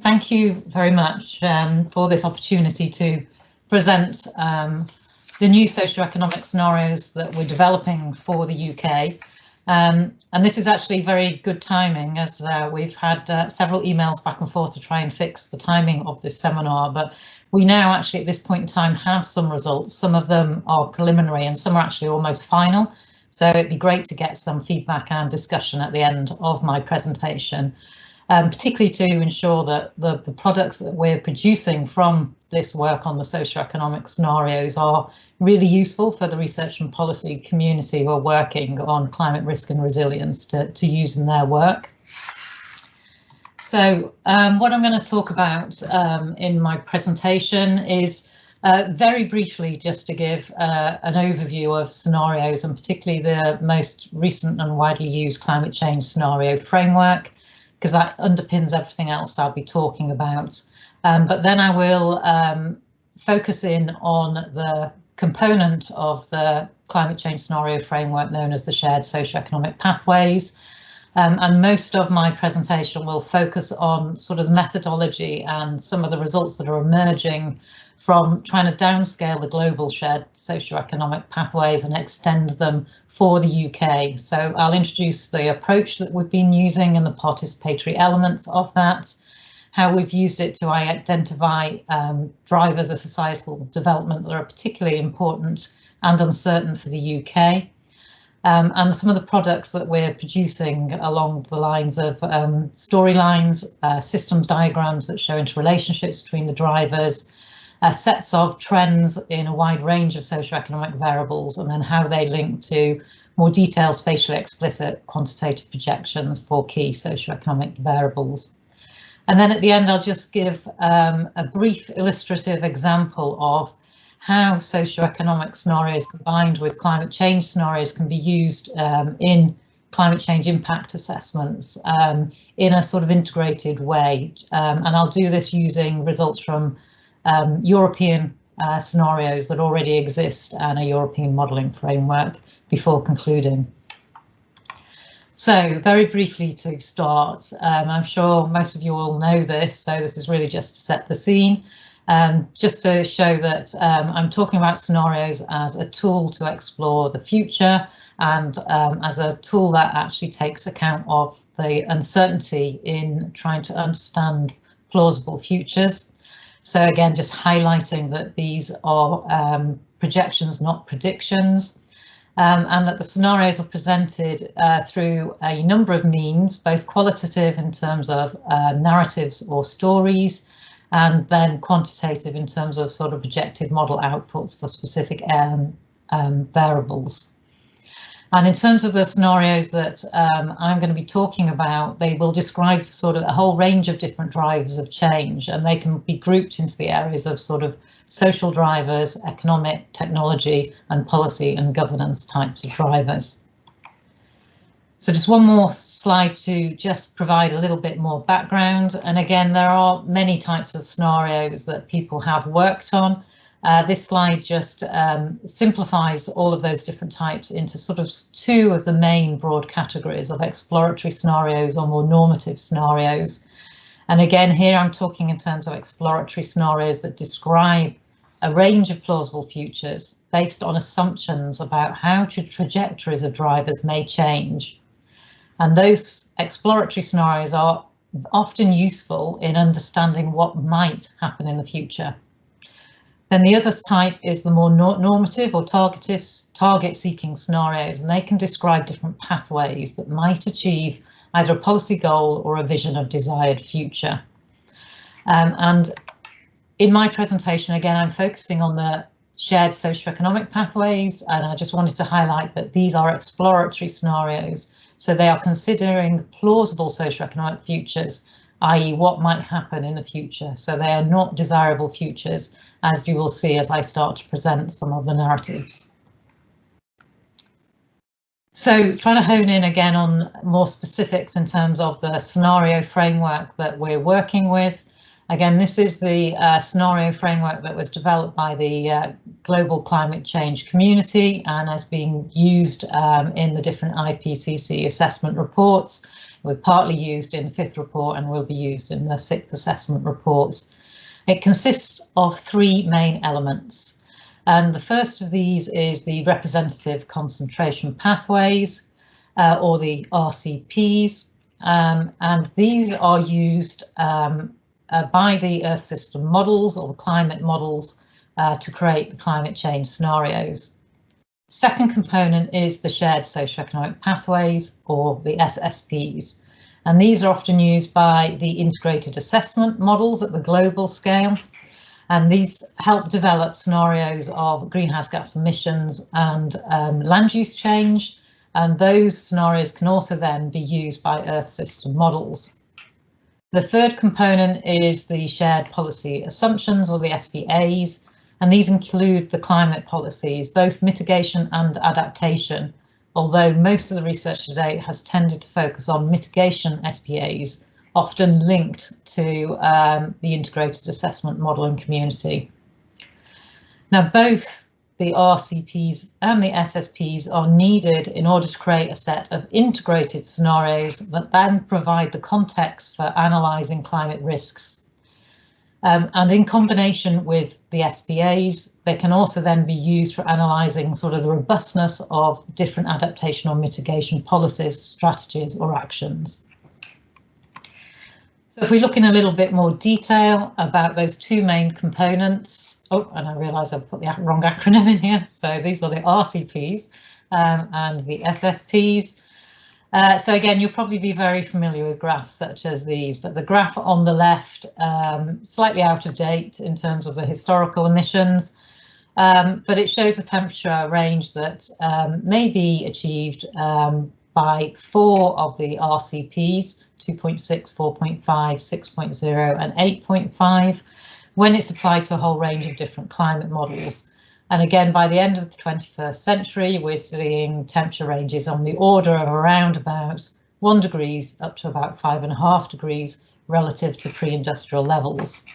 thank you very much for this opportunity to present the new socio-economic scenarios that we're developing for the UK. And this is actually very good timing, as we've had several emails back and forth to try and fix the timing of this seminar, but we now actually at this point in time have some results. Some of them are preliminary and some are actually almost final. So it'd be great to get some feedback and discussion at the end of my presentation, particularly to ensure that the products that we're producing from this work on the socio-economic scenarios are really useful for the research and policy community who are working on climate risk and resilience to use in their work. So what I'm going to talk about in my presentation is very briefly just to give an overview of scenarios, and particularly the most recent and widely used climate change scenario framework, because that underpins everything else I'll be talking about. But then I will focus in on the component of the climate change scenario framework known as the Shared Socio-economic Pathways. And most of my presentation will focus on sort of methodology and some of the results that are emerging from trying to downscale the global shared socio-economic pathways and extend them for the UK. So I'll introduce the approach that we've been using and the participatory elements of that, how we've used it to identify drivers of societal development that are particularly important and uncertain for the UK, and some of the products that we're producing along the lines of storylines, systems diagrams that show interrelationships between the drivers, sets of trends in a wide range of socioeconomic variables, and then how they link to more detailed spatially explicit quantitative projections for key socioeconomic variables. And then at the end, I'll just give a brief illustrative example of how socioeconomic scenarios combined with climate change scenarios can be used in climate change impact assessments in a sort of integrated way. And I'll do this using results from European scenarios that already exist and a European modelling framework before concluding. So very briefly to start, I'm sure most of you all know this, so this is really just to set the scene. Just to show that I'm talking about scenarios as a tool to explore the future and as a tool that actually takes account of the uncertainty in trying to understand plausible futures. So again, just highlighting that these are projections, not predictions, and that the scenarios are presented through a number of means, both qualitative in terms of narratives or stories, and then quantitative in terms of sort of projected model outputs for specific variables. And in terms of the scenarios that I'm going to be talking about, they will describe sort of a whole range of different drivers of change, and they can be grouped into the areas of sort of social drivers, economic, technology, and policy and governance types of drivers. So just one more slide to just provide a little bit more background. And again, there are many types of scenarios that people have worked on. This slide just simplifies all of those different types into sort of two of the main broad categories of exploratory scenarios or more normative scenarios. And again, here I'm talking in terms of exploratory scenarios that describe a range of plausible futures based on assumptions about how trajectories of drivers may change. And those exploratory scenarios are often useful in understanding what might happen in the future. Then the other type is the more normative or target-seeking scenarios, and they can describe different pathways that might achieve either a policy goal or a vision of desired future. And in my presentation, again, I'm focusing on the shared socio-economic pathways, and I just wanted to highlight that these are exploratory scenarios. So they are considering plausible socio-economic futures, i.e. what might happen in the future. So they are not desirable futures, as you will see as I start to present some of the narratives. So trying to hone in again on more specifics in terms of the scenario framework that we're working with. Again, this is the scenario framework that was developed by the global climate change community and has been used in the different IPCC assessment reports. We're partly used in the 5th report and will be used in the 6th assessment reports. It consists of 3 main elements. And the first of these is the representative concentration pathways, or the RCPs. And these are used by the Earth system models or the climate models to create the climate change scenarios. Second component is the shared socio-economic pathways, or the SSPs. And these are often used by the integrated assessment models at the global scale. And these help develop scenarios of greenhouse gas emissions and land use change. And those scenarios can also then be used by Earth system models. The third component is the shared policy assumptions, or the SPAs. And these include the climate policies, both mitigation and adaptation, although most of the research to date has tended to focus on mitigation SPAs, often linked to the integrated assessment model and community. Now, both the RCPs and the SSPs are needed in order to create a set of integrated scenarios that then provide the context for analysing climate risks. And in combination with the SPAs, they can also then be used for analysing sort of the robustness of different adaptation or mitigation policies, strategies or actions. So if we look in a little bit more detail about those 2 main components. Oh, and I realise I've put the wrong acronym in here. So these are the RCPs and the SSPs. So again, you'll probably be very familiar with graphs such as these, but the graph on the left, slightly out of date in terms of the historical emissions, but it shows a temperature range that may be achieved by 4 of the RCPs, 2.6, 4.5, 6.0 and 8.5, when it's applied to a whole range of different climate models. And again, by the end of the 21st century, we're seeing temperature ranges on the order of around about 1 degree up to about 5.5 degrees relative to pre-industrial levels.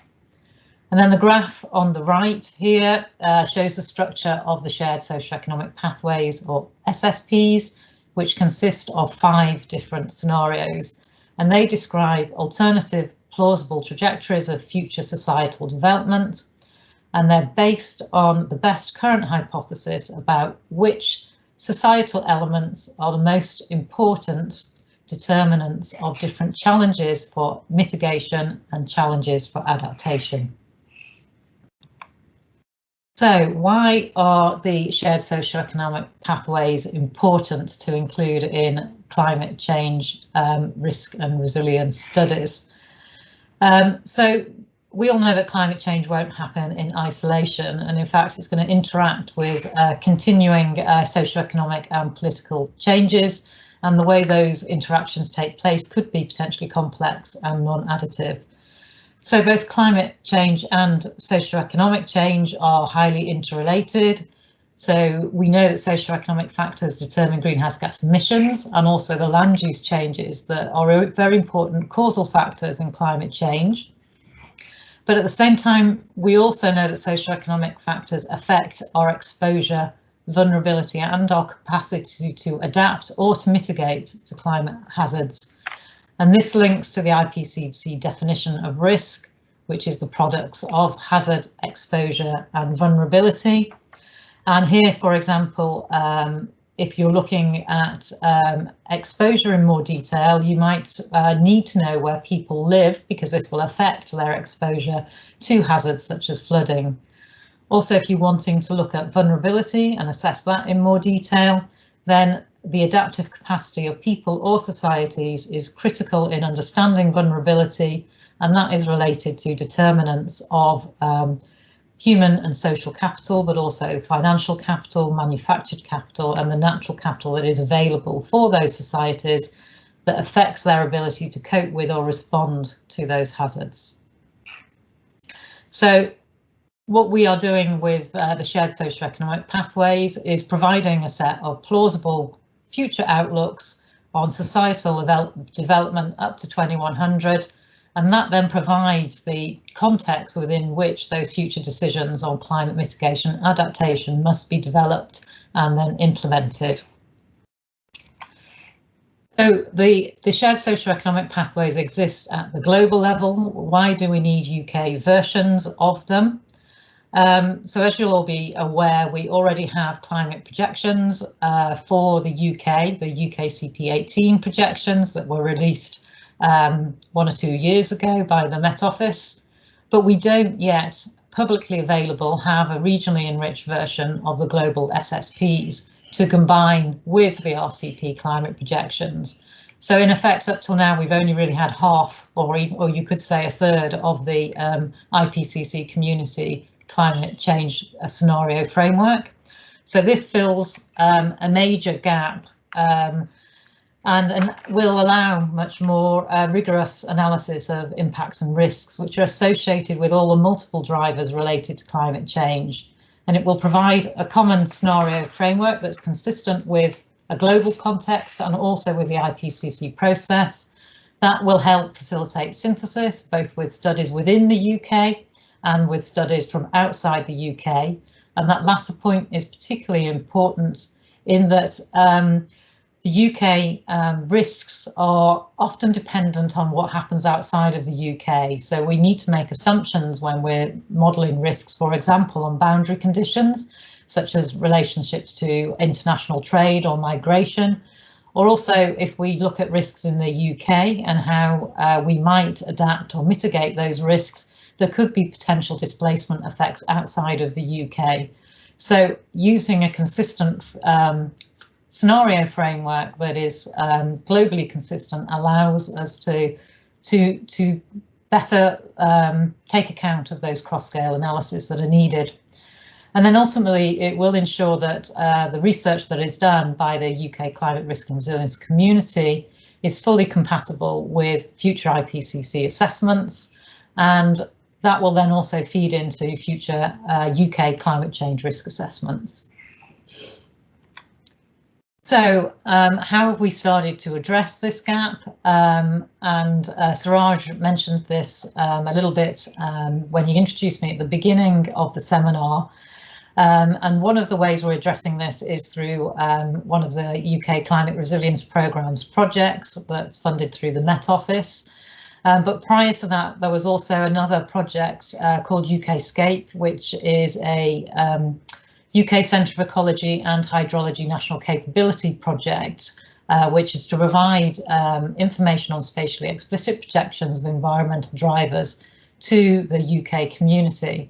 And then the graph on the right here shows the structure of the shared socio-economic pathways, or SSPs, which consist of 5 different scenarios. And they describe alternative plausible trajectories of future societal development. And they're based on the best current hypothesis about which societal elements are the most important determinants of different challenges for mitigation and challenges for adaptation. So why are the shared socio-economic pathways important to include in climate change risk and resilience studies? So we all know that climate change won't happen in isolation, and in fact it's going to interact with continuing socio-economic and political changes, and the way those interactions take place could be potentially complex and non-additive. So both climate change and socio-economic change are highly interrelated. So we know that socio-economic factors determine greenhouse gas emissions and also the land use changes that are very important causal factors in climate change. But at the same time, we also know that socio-economic factors affect our exposure, vulnerability and our capacity to adapt or to mitigate to climate hazards. And this links to the IPCC definition of risk, which is the products of hazard, exposure and vulnerability. And here, for example, if you're looking at exposure in more detail, you might need to know where people live, because this will affect their exposure to hazards such as flooding. Also, if you're wanting to look at vulnerability and assess that in more detail, then the adaptive capacity of people or societies is critical in understanding vulnerability, and that is related to determinants of human and social capital, but also financial capital, manufactured capital, and the natural capital that is available for those societies that affects their ability to cope with or respond to those hazards. So what we are doing with the shared socio-economic pathways is providing a set of plausible future outlooks on societal development up to 2100, and that then provides the context within which those future decisions on climate mitigation and adaptation must be developed and then implemented. So the shared socio-economic pathways exist at the global level. Why do we need UK versions of them? So as you'll all be aware, we already have climate projections for the UK CP18 projections that were released 1 or 2 years ago by the Met Office, but we don't yet publicly available have a regionally enriched version of the global SSPs to combine with the RCP climate projections. So in effect, up till now, we've only really had half, or you could say a third, of the IPCC community climate change scenario framework. So this fills a major gap and will allow much more rigorous analysis of impacts and risks, which are associated with all the multiple drivers related to climate change. And it will provide a common scenario framework that's consistent with a global context and also with the IPCC process. That will help facilitate synthesis, both with studies within the UK and with studies from outside the UK. And that latter point is particularly important in that the UK risks are often dependent on what happens outside of the UK. So we need to make assumptions when we're modelling risks, for example, on boundary conditions, such as relationships to international trade or migration, or also if we look at risks in the UK and how we might adapt or mitigate those risks, there could be potential displacement effects outside of the UK. So using a consistent scenario framework that is globally consistent allows us to better take account of those cross-scale analyses that are needed. And then ultimately it will ensure that the research that is done by the UK climate risk and resilience community is fully compatible with future IPCC assessments, and that will then also feed into future UK climate change risk assessments. So how have we started to address this gap? Suraj mentioned this a little bit when he introduced me at the beginning of the seminar. And one of the ways we're addressing this is through one of the UK Climate Resilience Programme's projects that's funded through the Met Office. But prior to that, there was also another project called UK Scape, which is a UK Centre for Ecology and Hydrology National Capability Project, which is to provide information on spatially explicit projections of environmental drivers to the UK community.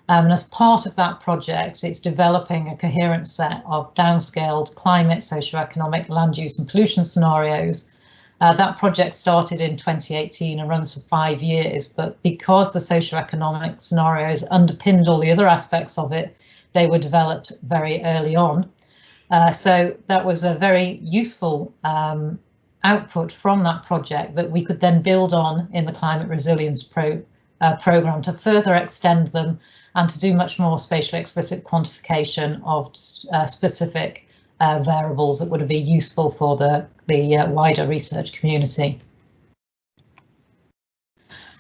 And as part of that project, it's developing a coherent set of downscaled climate, socio-economic, land use and pollution scenarios. That project started in 2018 and runs for 5 years, but because the socio-economic scenarios underpinned all the other aspects of it, they were developed very early on. So that was a very useful output from that project that we could then build on in the climate resilience programme to further extend them and to do much more spatially explicit quantification of specific variables that would be useful for the wider research community.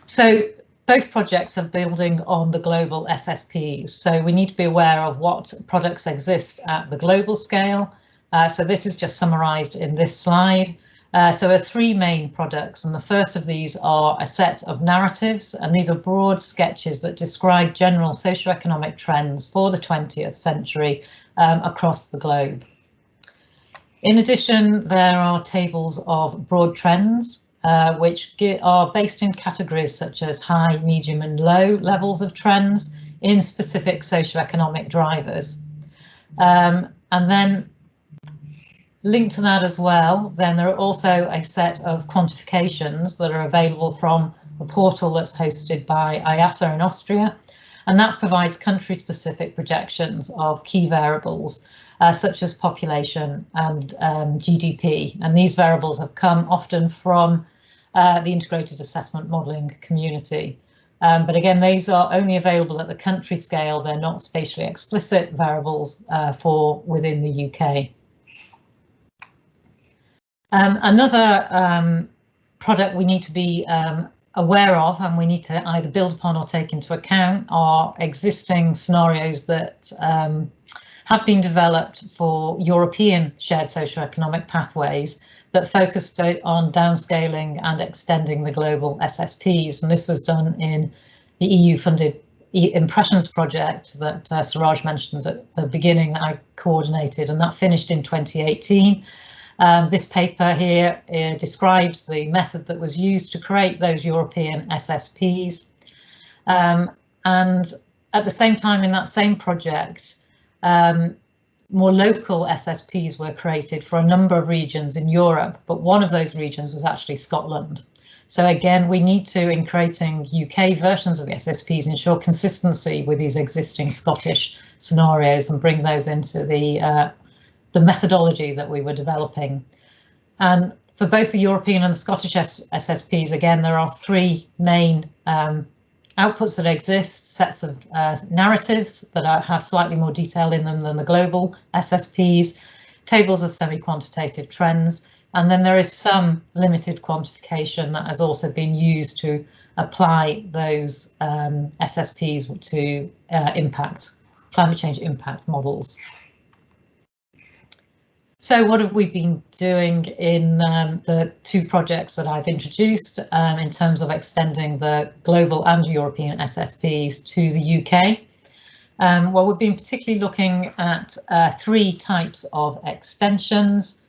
So both projects are building on the global SSPs, so we need to be aware of what products exist at the global scale. So this is just summarised in this slide. So there are 3 main products, and the first of these are a set of narratives, and these are broad sketches that describe general socio-economic trends for the 20th century across the globe. In addition, there are tables of broad trends, which are based in categories such as high, medium and low levels of trends in specific socio-economic drivers. And then linked to that as well, then there are also a set of quantifications that are available from a portal that's hosted by IASA in Austria, and that provides country-specific projections of key variables such as population and GDP, and these variables have come often from the integrated assessment modelling community. But again, these are only available at the country scale. They're not spatially explicit variables for within the UK. Another product we need to be aware of, and we need to either build upon or take into account, are existing scenarios that have been developed for European shared socio-economic pathways, that focused on downscaling and extending the global SSPs. And this was done in the EU-funded Impressions project that Suraj mentioned at the beginning that I coordinated, and that finished in 2018. This paper here describes the method that was used to create those European SSPs. And at the same time, in that same project, more local SSPs were created for a number of regions in Europe, but one of those regions was actually Scotland. So again, we need to, in creating UK versions of the SSPs, ensure consistency with these existing Scottish scenarios and bring those into the methodology that we were developing. And for both the European and the Scottish SSPs, again, there are three main outputs that exist: sets of narratives that have slightly more detail in them than the global SSPs, tables of semi-quantitative trends, and then there is some limited quantification that has also been used to apply those SSPs to climate change impact models. So what have we been doing in the two projects that I've introduced in terms of extending the global and European SSPs to the UK? Well, we've been particularly looking at three types of extensions,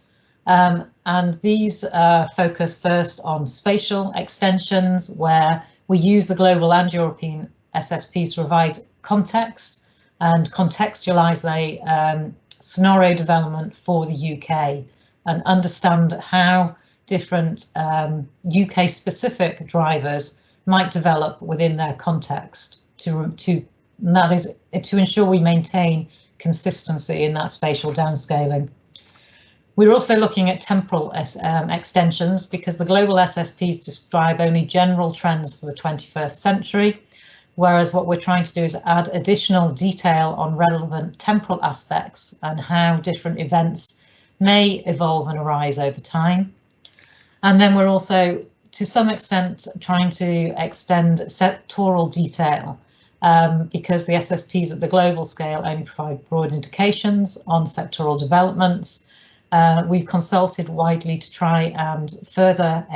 and these focus first on spatial extensions, where we use the global and European SSPs to provide context and contextualize the scenario development for the UK and understand how different UK specific drivers might develop within their context that is to ensure we maintain consistency in that spatial downscaling. We're also looking at temporal extensions because the global SSPs describe only general trends for the 21st century, whereas what we're trying to do is add additional detail on relevant temporal aspects and how different events may evolve and arise over time. And then we're also, to some extent, trying to extend sectoral detail because the SSPs at the global scale only provide broad indications on sectoral developments. We've consulted widely to try and further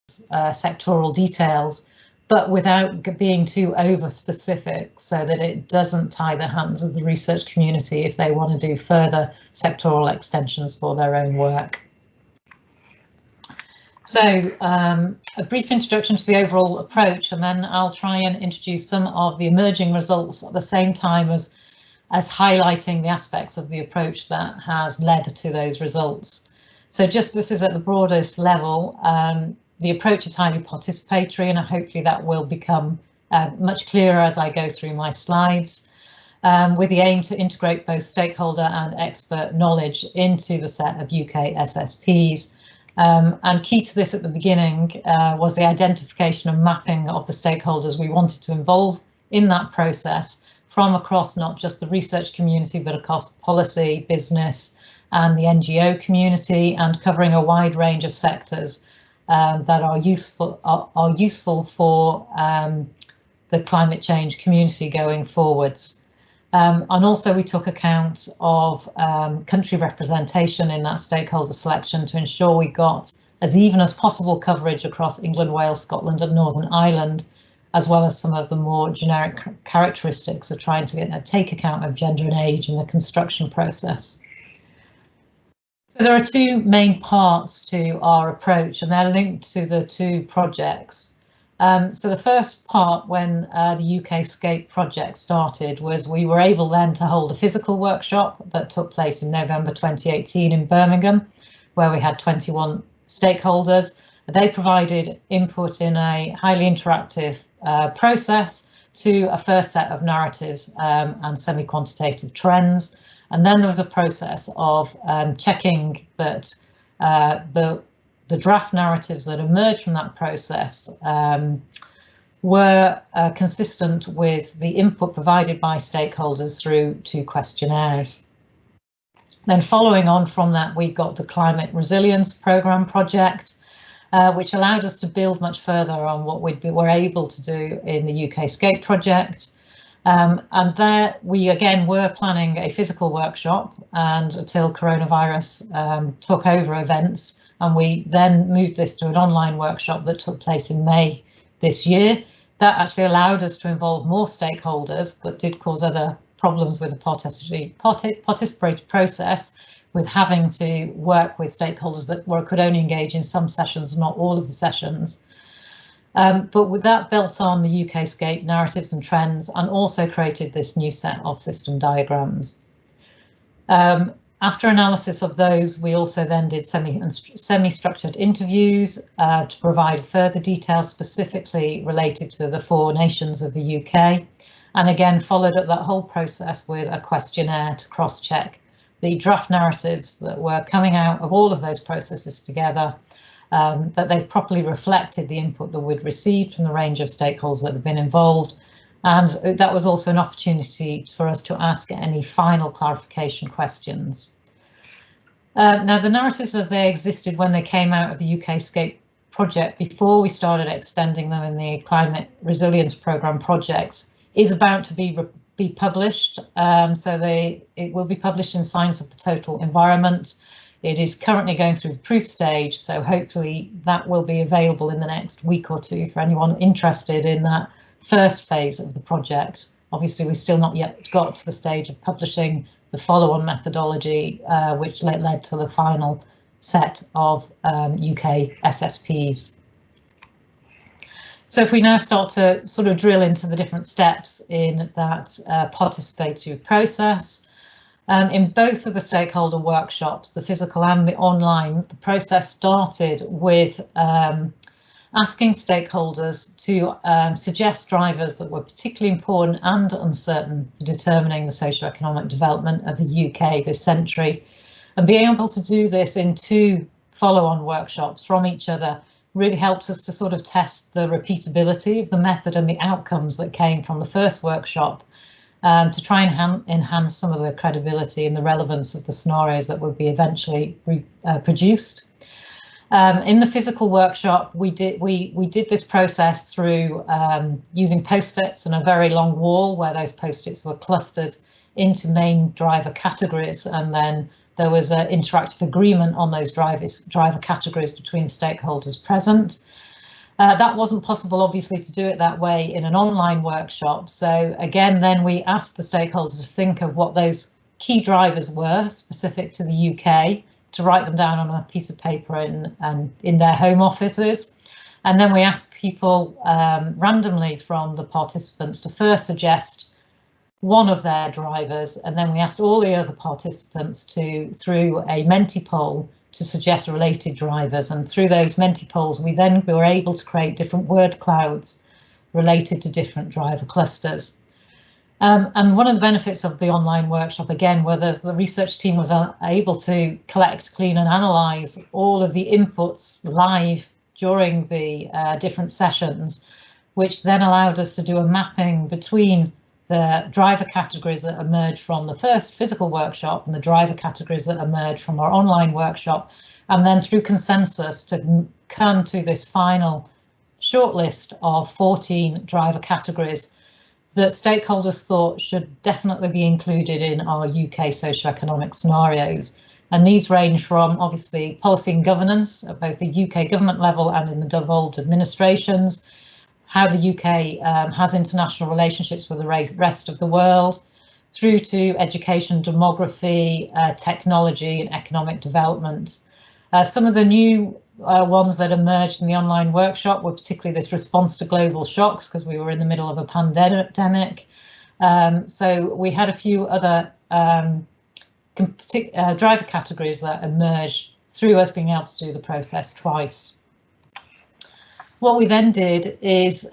sectoral details, but without being too over specific so that it doesn't tie the hands of the research community if they want to do further sectoral extensions for their own work. So a brief introduction to the overall approach, and then I'll try and introduce some of the emerging results at the same time as highlighting the aspects of the approach that has led to those results. So just this is at the broadest level. The approach is highly participatory, and hopefully that will become much clearer as I go through my slides, with the aim to integrate both stakeholder and expert knowledge into the set of UK SSPs. And key to this at the beginning was the identification and mapping of the stakeholders we wanted to involve in that process from across not just the research community, but across policy, business and the NGO community, and covering a wide range of sectors that are useful for the climate change community going forwards. And also we took account of country representation in that stakeholder selection to ensure we got as even as possible coverage across England, Wales, Scotland and Northern Ireland, as well as some of the more generic characteristics of trying to take account of gender and age in the construction process. So there are two main parts to our approach, and they're linked to the two projects. So the first part, when the UK SCAPE project started, was we were able then to hold a physical workshop that took place in November 2018 in Birmingham, where we had 21 stakeholders. They provided input in a highly interactive process to a first set of narratives and semi-quantitative trends. And then there was a process of checking that the draft narratives that emerged from that process were consistent with the input provided by stakeholders through 2 questionnaires. Then following on from that, we got the Climate Resilience Programme project, which allowed us to build much further on what we were able to do in the UK SCAPE project. And there we again were planning a physical workshop, and until coronavirus took over events, and we then moved this to an online workshop that took place in May this year. That actually allowed us to involve more stakeholders, but did cause other problems with the participatory process, with having to work with stakeholders that could only engage in some sessions, not all of the sessions. But with that built on the UK scape narratives and trends, and also created this new set of system diagrams. After analysis of those, we also then did semi-structured interviews to provide further details specifically related to the 4 nations of the UK, and again followed up that whole process with a questionnaire to cross-check the draft narratives that were coming out of all of those processes together, that they properly reflected the input that we'd received from the range of stakeholders that have been involved. And that was also an opportunity for us to ask any final clarification questions. Now, the narratives as they existed when they came out of the UK scape project, before we started extending them in the Climate Resilience Programme projects, is about to be published. It will be published in Science of the Total Environment. It is currently going through the proof stage, so hopefully that will be available in the next week or two for anyone interested in that first phase of the project. Obviously, we've still not yet got to the stage of publishing the follow-on methodology, which led to the final set of UK SSPs. So if we now start to sort of drill into the different steps in that participatory process, in both of the stakeholder workshops, the physical and the online, the process started with asking stakeholders to suggest drivers that were particularly important and uncertain for determining the socio-economic development of the UK this century, and being able to do this in 2 follow-on workshops from each other really helps us to sort of test the repeatability of the method and the outcomes that came from the first workshop, to try and enhance some of the credibility and the relevance of the scenarios that would be eventually produced. In the physical workshop, we did this process through using post-its and a very long wall where those post-its were clustered into main driver categories, and then there was an interactive agreement on those driver categories between the stakeholders present. That wasn't possible, obviously, to do it that way in an online workshop. So again, then we asked the stakeholders to think of what those key drivers were specific to the UK, to write them down on a piece of paper and in their home offices. And then we asked people randomly from the participants to first suggest one of their drivers, and then we asked all the other participants to, through a Menti poll, to suggest related drivers, and through those Menti polls we then were able to create different word clouds related to different driver clusters. And one of the benefits of the online workshop, again, where the research team was able to collect, clean and analyse all of the inputs live during the different sessions, which then allowed us to do a mapping between the driver categories that emerged from the first physical workshop and the driver categories that emerged from our online workshop, and then through consensus to come to this final shortlist of 14 driver categories that stakeholders thought should definitely be included in our UK socio-economic scenarios. And these range from obviously policy and governance at both the UK government level and in the devolved administrations, how the UK has international relationships with the rest of the world, through to education, demography, technology and economic development. Some of the new ones that emerged in the online workshop were particularly this response to global shocks, because we were in the middle of a pandemic. So we had a few other driver categories that emerged through us being able to do the process twice. What we then did is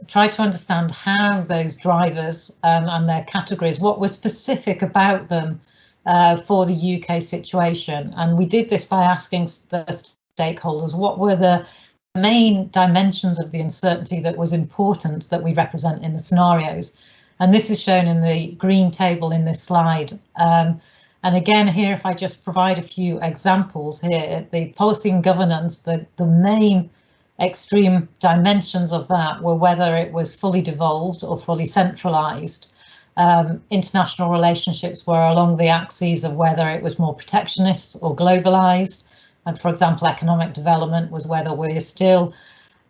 try to understand how those drivers and their categories, what was specific about them for the UK situation. And we did this by asking the stakeholders what were the main dimensions of the uncertainty that was important that we represent in the scenarios. And this is shown in the green table in this slide. And again, here, if I just provide a few examples here, the policy and governance, the main extreme dimensions of that were whether it was fully devolved or fully centralised. International relationships were along the axes of whether it was more protectionist or globalised. And for example, economic development was whether we're still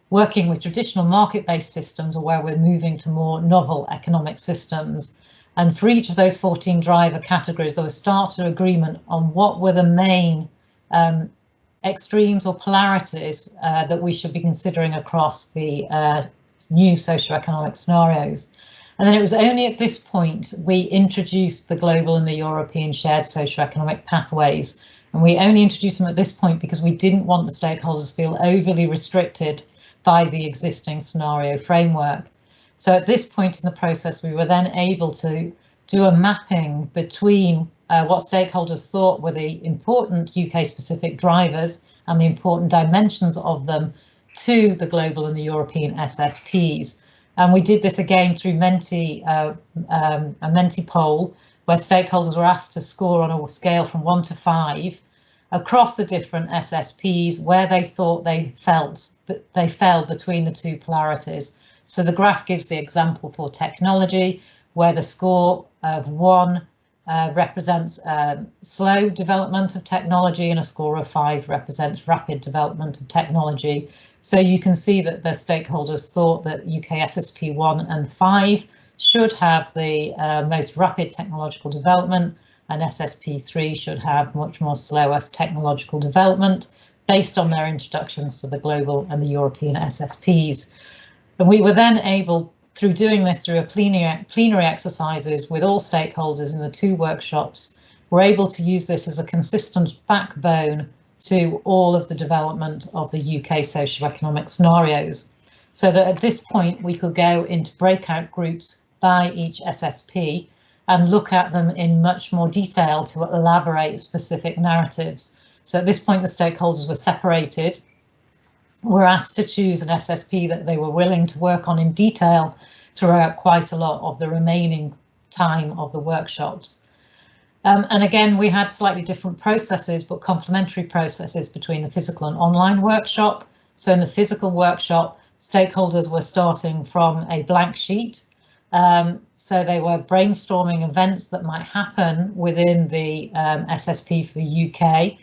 working with traditional market-based systems or where we're moving to more novel economic systems. And for each of those 14 driver categories, there was starter agreement on what were the main extremes or polarities that we should be considering across the new socio-economic scenarios. And then it was only at this point we introduced the global and the European shared socio-economic pathways. And we only introduced them at this point because we didn't want the stakeholders to feel overly restricted by the existing scenario framework. So at this point in the process, we were then able to do a mapping between what stakeholders thought were the important UK specific drivers and the important dimensions of them to the global and the European SSPs. And we did this again through a Menti poll, where stakeholders were asked to score on a scale from 1 to 5 across the different SSPs where they thought they fell between the two polarities. So the graph gives the example for technology, where the score of 1 represents slow development of technology and a score of 5 represents rapid development of technology. So you can see that the stakeholders thought that UK SSP 1 and 5 should have the most rapid technological development, and SSP 3 should have much more slower technological development based on their introductions to the global and the European SSPs. And we were then able, through doing this through a plenary exercises with all stakeholders in the 2 workshops, we're able to use this as a consistent backbone to all of the development of the UK socio-economic scenarios. So that at this point we could go into breakout groups by each SSP and look at them in much more detail to elaborate specific narratives. So at this point the stakeholders were separated, were asked to choose an SSP that they were willing to work on in detail throughout quite a lot of the remaining time of the workshops. And again, we had slightly different processes, but complementary processes between the physical and online workshop. So in the physical workshop, stakeholders were starting from a blank sheet. So they were brainstorming events that might happen within the SSP for the UK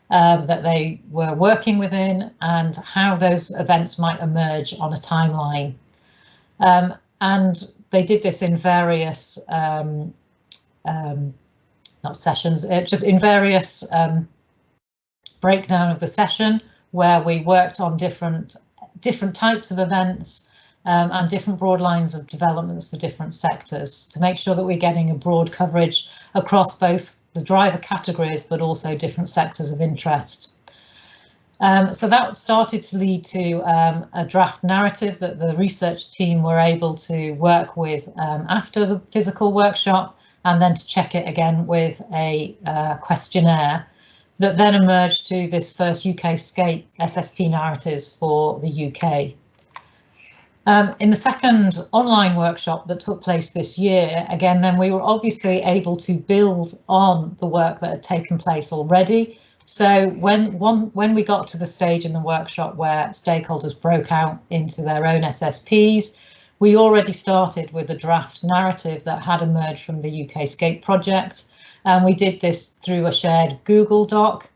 that they were working within and how those events might emerge on a timeline. And they did this in various, not sessions, just in various breakdown of the session where we worked on different types of events and different broad lines of developments for different sectors to make sure that we're getting a broad coverage across both the driver categories, but also different sectors of interest. So that started to lead to a draft narrative that the research team were able to work with after the physical workshop, and then to check it again with a questionnaire that then emerged to this first UK SCAPE SSP narratives for the UK. In the second online workshop that took place this year, again, then we were obviously able to build on the work that had taken place already. So when we got to the stage in the workshop where stakeholders broke out into their own SSPs, we already started with a draft narrative that had emerged from the UK SCAPE project. And we did this through a shared Google Doc,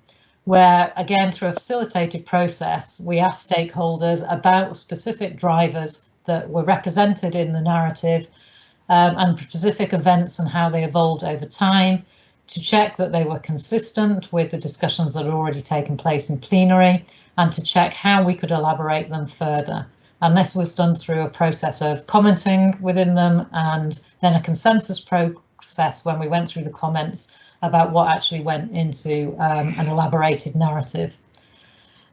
where again, through a facilitated process, we asked stakeholders about specific drivers that were represented in the narrative and specific events and how they evolved over time, to check that they were consistent with the discussions that had already taken place in plenary, and to check how we could elaborate them further. And this was done through a process of commenting within them and then a consensus process when we went through the comments about what actually went into an elaborated narrative.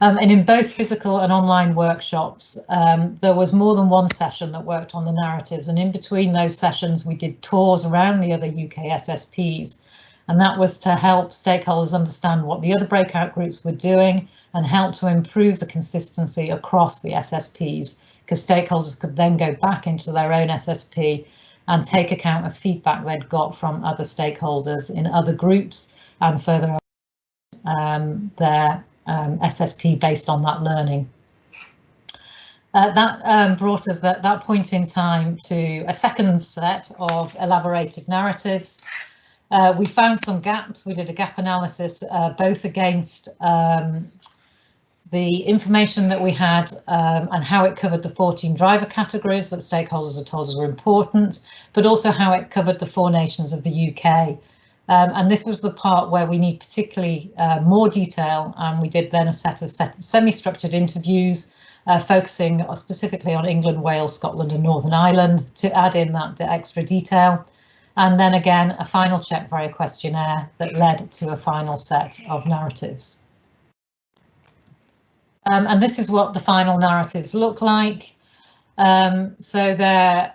And in both physical and online workshops, there was more than one session that worked on the narratives, and in between those sessions we did tours around the other UK SSPs, and that was to help stakeholders understand what the other breakout groups were doing and help to improve the consistency across the SSPs, because stakeholders could then go back into their own SSP and take account of feedback they'd got from other stakeholders in other groups and further their SSP based on that learning. That brought us at that point in time to a second set of elaborated narratives. We found some gaps. We did a gap analysis both against the information that we had and how it covered the 14 driver categories that stakeholders had told us were important, but also how it covered the 4 nations of the UK. And this was the part where we need particularly more detail, and we did then a set of semi-structured interviews focusing specifically on England, Wales, Scotland and Northern Ireland to add in that extra detail. And then again, a final check via questionnaire that led to a final set of narratives. And this is what the final narratives look like. So they're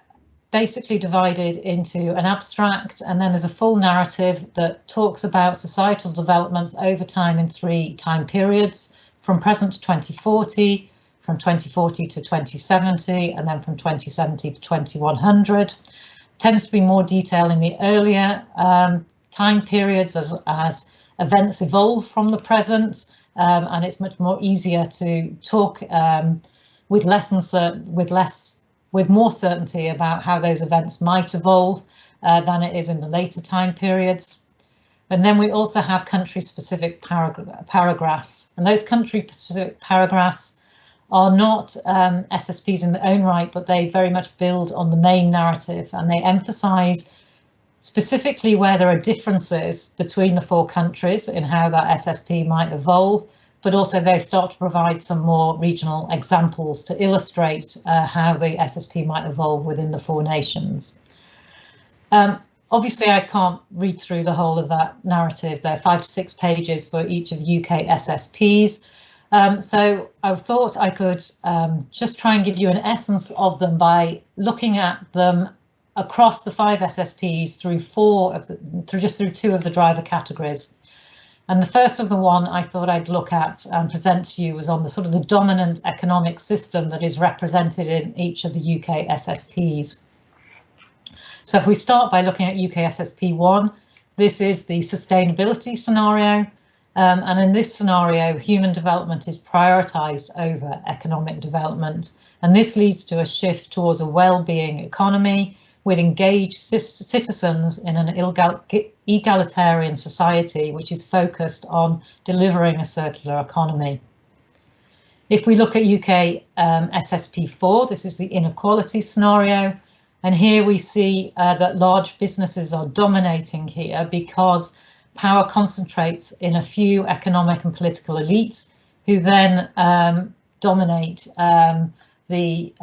basically divided into an abstract, and then there's a full narrative that talks about societal developments over time in 3 time periods, from present to 2040, from 2040 to 2070, and then from 2070 to 2100. Tends to be more detail in the earlier time periods as events evolve from the present, and it's much more easier to talk with more certainty about how those events might evolve than it is in the later time periods. And then we also have country-specific paragraphs, and those country-specific paragraphs are not SSPs in their own right, but they very much build on the main narrative, and they emphasise specifically where there are differences between the 4 countries in how that SSP might evolve, but also they start to provide some more regional examples to illustrate how the SSP might evolve within the 4 nations. Obviously, I can't read through the whole of that narrative. There are 5 to 6 pages for each of UK SSPs. So I thought I could just try and give you an essence of them by looking at them across the 5 SSPs through 2 of the driver categories. And the first of the one I thought I'd look at and present to you was on the sort of the dominant economic system that is represented in each of the UK SSPs. So if we start by looking at UK SSP 1, this is the sustainability scenario. And in this scenario, human development is prioritised over economic development. And this leads to a shift towards a well-being economy with engaged citizens in an egalitarian society, which is focused on delivering a circular economy. If we look at UK SSP 4, this is the inequality scenario. And here we see that large businesses are dominating here because power concentrates in a few economic and political elites who then dominate the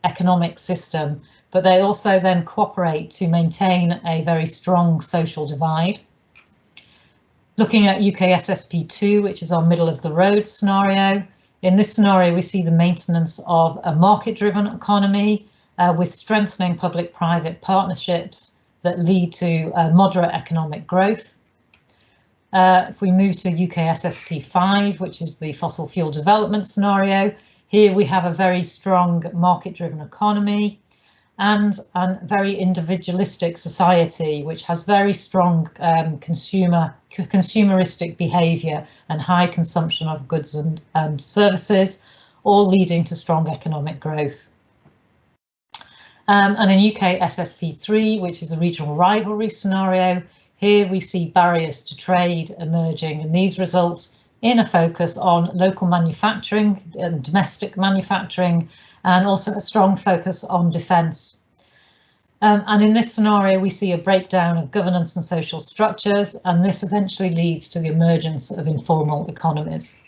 economic system, but they also then cooperate to maintain a very strong social divide. Looking at UK SSP 2, which is our middle of the road scenario. In this scenario, we see the maintenance of a market-driven economy with strengthening public-private partnerships that lead to moderate economic growth. If we move to UK SSP 5, which is the fossil fuel development scenario, here we have a very strong market-driven economy and a very individualistic society, which has very strong consumeristic behaviour and high consumption of goods and services, all leading to strong economic growth. And in UK SSP 3, which is a regional rivalry scenario, here we see barriers to trade emerging, and these result in a focus on local manufacturing and domestic manufacturing, and also a strong focus on defence. And in this scenario, we see a breakdown of governance and social structures, and this eventually leads to the emergence of informal economies.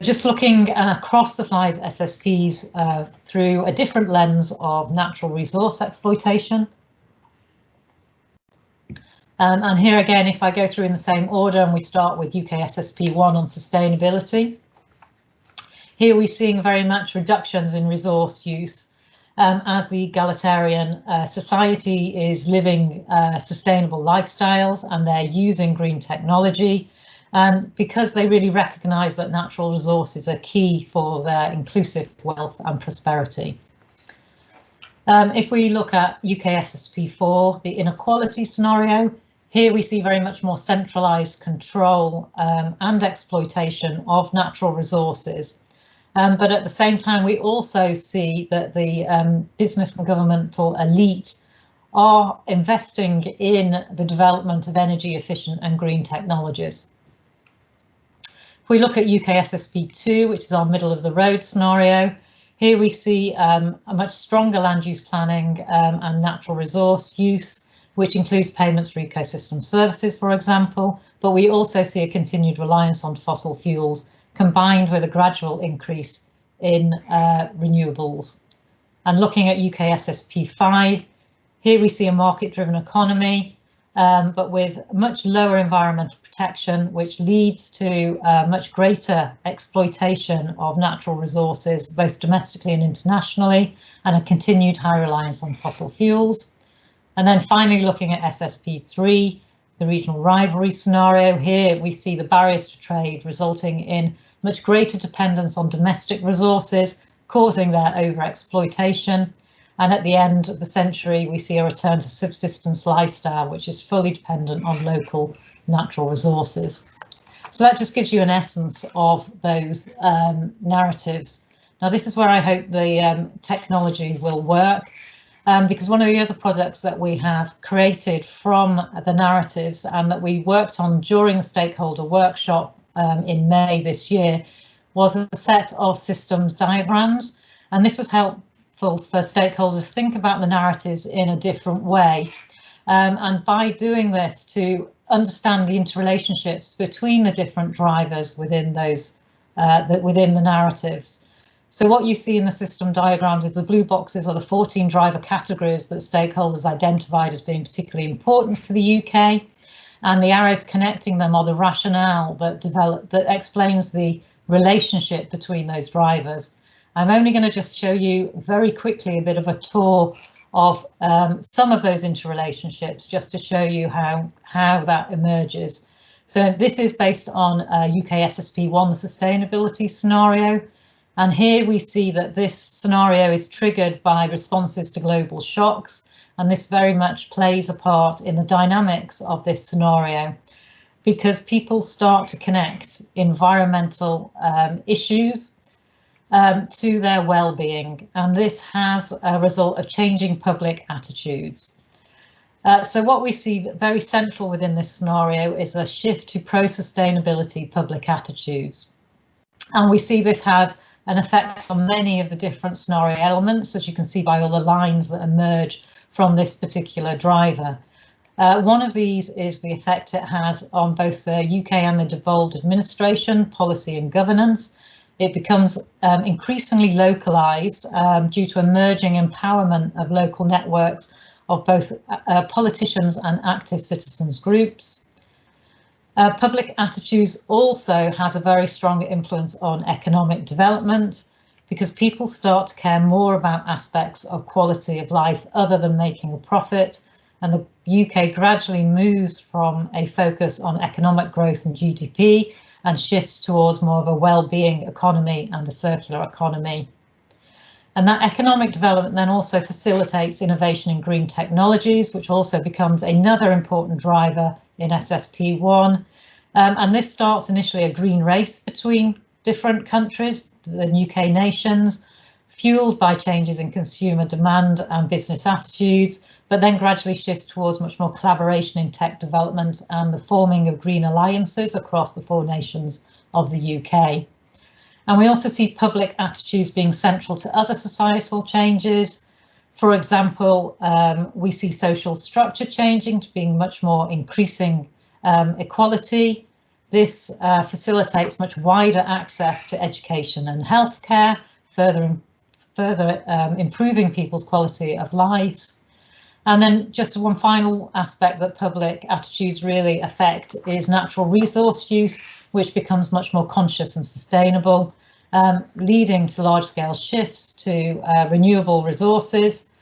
Just looking across the 5 SSPs through a different lens of natural resource exploitation. And here again, if I go through in the same order and we start with UK SSP 1 on sustainability, here we're seeing very much reductions in resource use as the egalitarian society is living sustainable lifestyles and they're using green technology. And because they really recognise that natural resources are key for their inclusive wealth and prosperity. If we look at UK SSP 4, the inequality scenario, here we see very much more centralised control and exploitation of natural resources. But at the same time, we also see that the business and governmental elite are investing in the development of energy efficient and green technologies. If we look at UK SSP 2, which is our middle of the road scenario, here we see a much stronger land use planning and natural resource use, which includes payments for ecosystem services, for example, but we also see a continued reliance on fossil fuels combined with a gradual increase in renewables. And looking at UK SSP 5, here we see a market-driven economy, but with much lower environmental protection, which leads to much greater exploitation of natural resources, both domestically and internationally, and a continued high reliance on fossil fuels. And then finally, looking at SSP 3, the regional rivalry scenario, here we see the barriers to trade resulting in much greater dependence on domestic resources, causing their over-exploitation. And at the end of the century, we see a return to subsistence lifestyle, which is fully dependent on local natural resources. So that just gives you an essence of those narratives. Now, this is where I hope the technology will work, because one of the other products that we have created from the narratives and that we worked on during the stakeholder workshop in May this year was a set of systems diagrams, and this was helpful for stakeholders to think about the narratives in a different way, and by doing this to understand the interrelationships between the different drivers within those within the narratives. So what you see in the system diagrams is the blue boxes are the 14 driver categories that stakeholders identified as being particularly important for the UK, and the arrows connecting them are the rationale that explains the relationship between those drivers. I'm only going to just show you very quickly a bit of a tour of some of those interrelationships, just to show you how that emerges. So this is based on UK SSP 1, the sustainability scenario. And here we see that this scenario is triggered by responses to global shocks. And this very much plays a part in the dynamics of this scenario, because people start to connect environmental issues to their well-being, and this has a result of changing public attitudes. So what we see very central within this scenario is a shift to pro-sustainability public attitudes. And we see this has an effect on many of the different scenario elements, as you can see by all the lines that emerge from this particular driver. One of these is the effect it has on both the UK and the devolved administration, policy and governance. It becomes increasingly localised due to emerging empowerment of local networks of both politicians and active citizens groups. Public attitudes also has a very strong influence on economic development, because people start to care more about aspects of quality of life other than making a profit, and the UK gradually moves from a focus on economic growth and GDP and shifts towards more of a well-being economy and a circular economy. And that economic development then also facilitates innovation in green technologies, which also becomes another important driver in SSP1. And this starts initially a green race between different countries, the UK nations, fueled by changes in consumer demand and business attitudes, but then gradually shifts towards much more collaboration in tech development and the forming of green alliances across the 4 nations of the UK. And we also see public attitudes being central to other societal changes. For example, we see social structure changing to being much more increasing equality. This facilitates much wider access to education and healthcare, further improving people's quality of lives. And then just one final aspect that public attitudes really affect is natural resource use, which becomes much more conscious and sustainable, leading to large-scale shifts to renewable resources.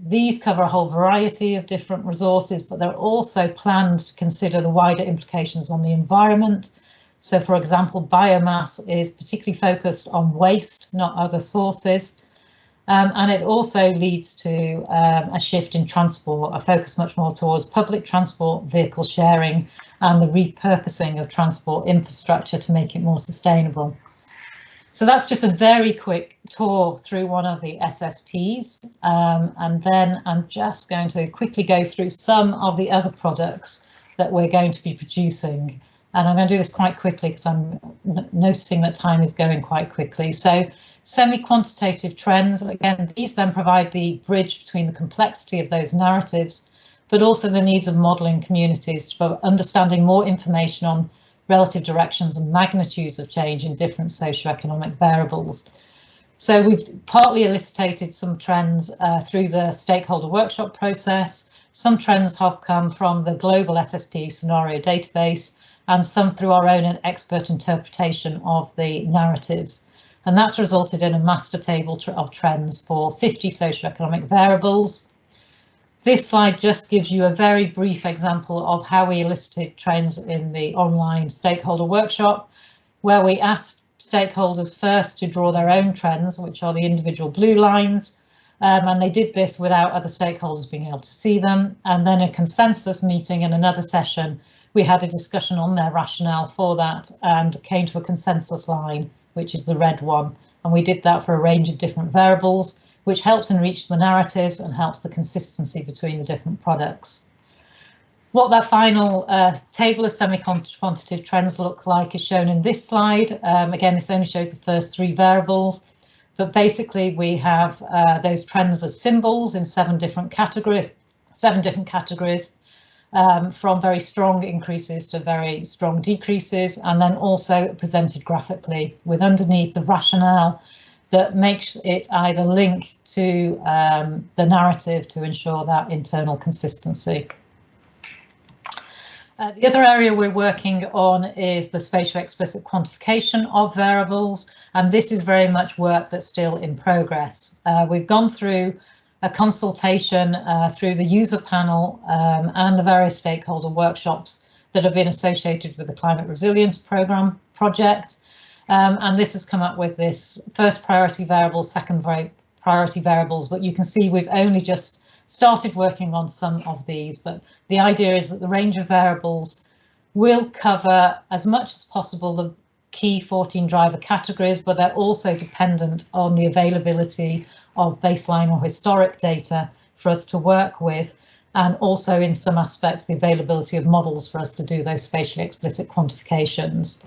These cover a whole variety of different resources, but there are also plans to consider the wider implications on the environment. So, for example, biomass is particularly focused on waste, not other sources. And it also leads to a shift in transport, a focus much more towards public transport, vehicle sharing, and the repurposing of transport infrastructure to make it more sustainable. So that's just a very quick tour through one of the SSPs, and then I'm just going to quickly go through some of the other products that we're going to be producing. And I'm going to do this quite quickly because I'm noticing that time is going quite quickly. So semi-quantitative trends, again, these then provide the bridge between the complexity of those narratives, but also the needs of modelling communities for understanding more information on relative directions and magnitudes of change in different socio-economic variables. So we've partly elicited some trends through the stakeholder workshop process. Some trends have come from the global SSP scenario database, and some through our own expert interpretation of the narratives. And that's resulted in a master table of trends for 50 socio-economic variables. This slide just gives you a very brief example of how we elicited trends in the online stakeholder workshop, where we asked stakeholders first to draw their own trends, which are the individual blue lines, and they did this without other stakeholders being able to see them. And then a consensus meeting in another session, we had a discussion on their rationale for that and came to a consensus line, which is the red one. And we did that for a range of different variables, which helps enrich the narratives and helps the consistency between the different products. What that final table of semi-quantitative trends look like is shown in this slide. Again, this only shows the first 3 variables, but basically we have those trends as symbols in 7 different categories, from very strong increases to very strong decreases, and then also presented graphically with underneath the rationale that makes it either link to the narrative to ensure that internal consistency. The other area we're working on is the spatially explicit quantification of variables, and this is very much work that's still in progress. We've gone through a consultation through the user panel and the various stakeholder workshops that have been associated with the Climate Resilience Programme project. And this has come up with this first priority variables, second priority variables, but you can see we've only just started working on some of these, but the idea is that the range of variables will cover as much as possible the key 14 driver categories, but they're also dependent on the availability of baseline or historic data for us to work with, and also in some aspects the availability of models for us to do those spatially explicit quantifications.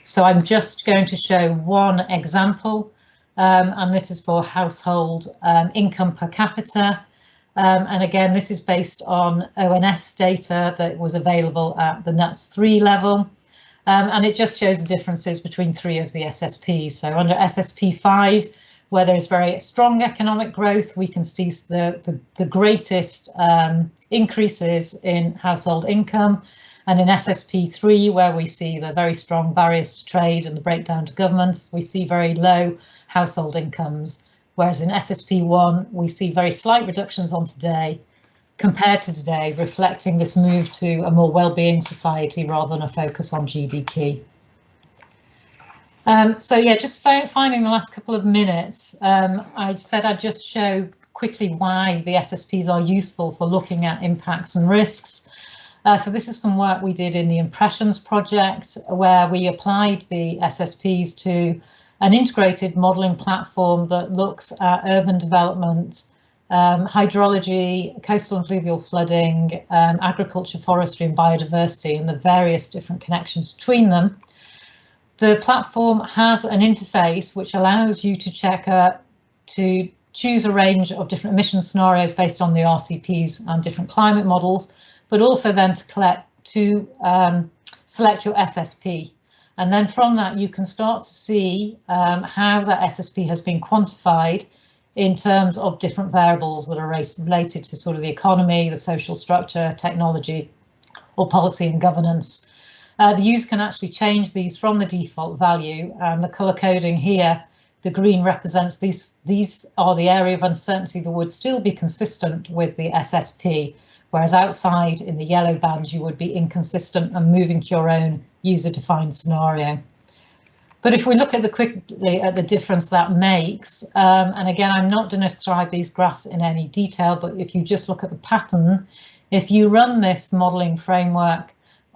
So I'm just going to show one example, and this is for household income per capita. And again, this is based on ONS data that was available at the NUTS 3 level. And it just shows the differences between 3 of the SSPs. So under SSP 5, where there's very strong economic growth, we can see the greatest increases in household income. And in SSP 3, where we see the very strong barriers to trade and the breakdown to governments, we see very low household incomes. Whereas in SSP 1, we see very slight reductions on today compared to today, reflecting this move to a more well-being society rather than a focus on GDP. So yeah, just finding the last couple of minutes, I said I'd just show quickly why the SSPs are useful for looking at impacts and risks. So this is some work we did in the Impressions project, where we applied the SSPs to an integrated modelling platform that looks at urban development, hydrology, coastal and fluvial flooding, agriculture, forestry and biodiversity, and the various different connections between them. The platform has an interface which allows you to to choose a range of different emission scenarios based on the RCPs and different climate models, but also then to select your SSP. And then from that, you can start to see how that SSP has been quantified in terms of different variables that are related to sort of the economy, the social structure, technology, or policy and governance. The user can actually change these from the default value, and the colour coding here, the green represents these are the area of uncertainty that would still be consistent with the SSP, whereas outside in the yellow band you would be inconsistent and moving to your own user-defined scenario. But if we look at quickly at the difference that makes, and again, I'm not going to describe these graphs in any detail, but if you just look at the pattern, if you run this modelling framework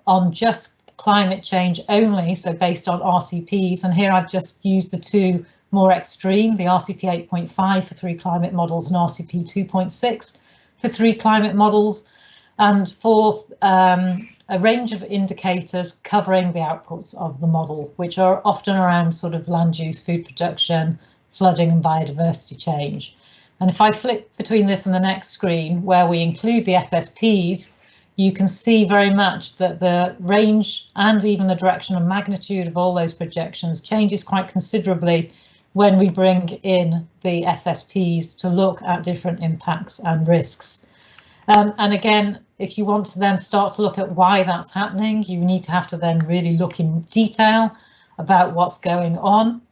on just climate change only, so based on RCPs, and here I've just used the two more extreme, the RCP 8.5 for 3 climate models and RCP 2.6 for 3 climate models, and for a range of indicators covering the outputs of the model, which are often around sort of land use, food production, flooding and biodiversity change. And if I flip between this and the next screen, where we include the SSPs, you can see very much that the range and even the direction and magnitude of all those projections changes quite considerably when we bring in the SSPs to look at different impacts and risks. And again, if you want to then start to look at why that's happening, you need to have to then really look in detail about what's going on.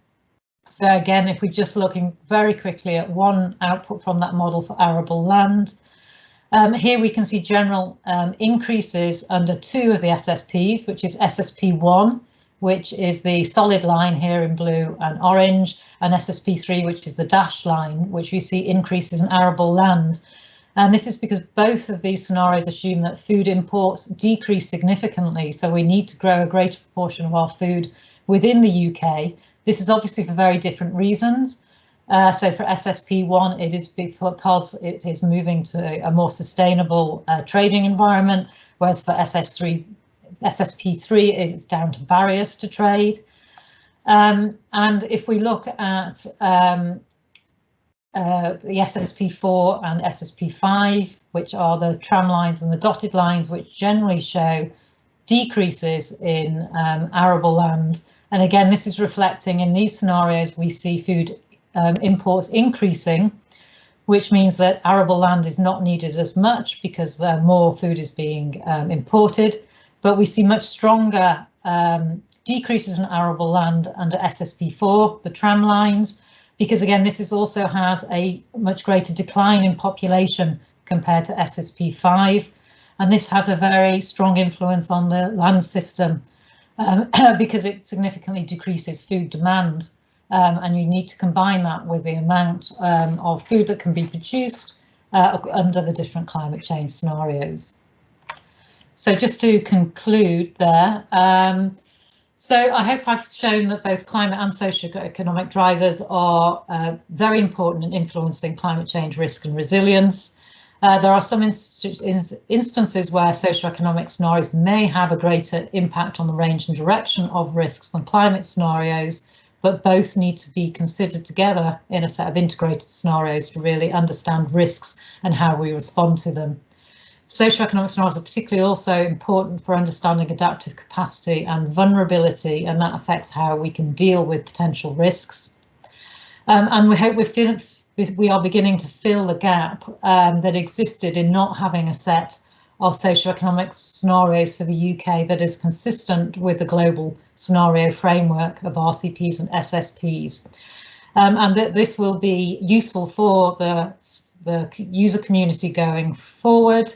So again, if we're just looking very quickly at one output from that model for arable land, here we can see general increases under 2 of the SSPs, which is SSP1, which is the solid line here in blue and orange, and SSP3, which is the dashed line, which we see increases in arable land. And this is because both of these scenarios assume that food imports decrease significantly, so we need to grow a greater proportion of our food within the UK. This is obviously for very different reasons. So for SSP1, it is because it is moving to a more sustainable trading environment, whereas for SSP3, it's down to barriers to trade. And if we look at the SSP4 and SSP5, which are the tram lines and the dotted lines, which generally show decreases in arable land. And again, this is reflecting in these scenarios, we see food imports increasing, which means that arable land is not needed as much because more food is being imported, but we see much stronger decreases in arable land under SSP4, the tram lines, because again, this also has a much greater decline in population compared to SSP5, and this has a very strong influence on the land system because it significantly decreases food demand, and you need to combine that with the amount of food that can be produced under the different climate change scenarios. So just to conclude there, so I hope I've shown that both climate and socio-economic drivers are very important in influencing climate change risk and resilience. There are some instances where socio-economic scenarios may have a greater impact on the range and direction of risks than climate scenarios, but both need to be considered together in a set of integrated scenarios to really understand risks and how we respond to them. Socio-economic scenarios are particularly also important for understanding adaptive capacity and vulnerability, and that affects how we can deal with potential risks. And we hope we are beginning to fill the gap that existed in not having a set of socio-economic scenarios for the UK that is consistent with the global scenario framework of RCPs and SSPs. And that this will be useful for the user community going forward.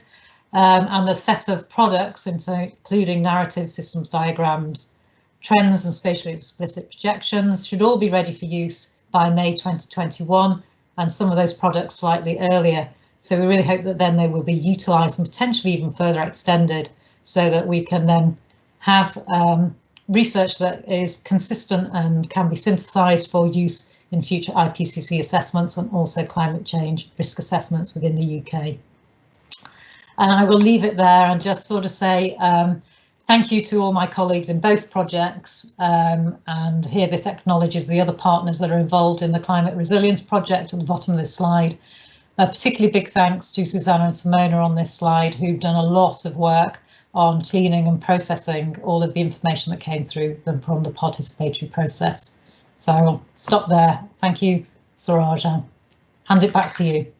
And the set of products, including narrative systems diagrams, trends and spatially explicit projections, should all be ready for use by May 2021, and some of those products slightly earlier. So we really hope that then they will be utilised and potentially even further extended, so that we can then have research that is consistent and can be synthesised for use in future IPCC assessments and also climate change risk assessments within the UK. And I will leave it there and just sort of say thank you to all my colleagues in both projects, and here this acknowledges the other partners that are involved in the Climate Resilience Project at the bottom of this slide. A particularly big thanks to Susanna and Simona on this slide, who've done a lot of work on cleaning and processing all of the information that came through them from the participatory process. So I will stop there. Thank you, Suraj, and hand it back to you.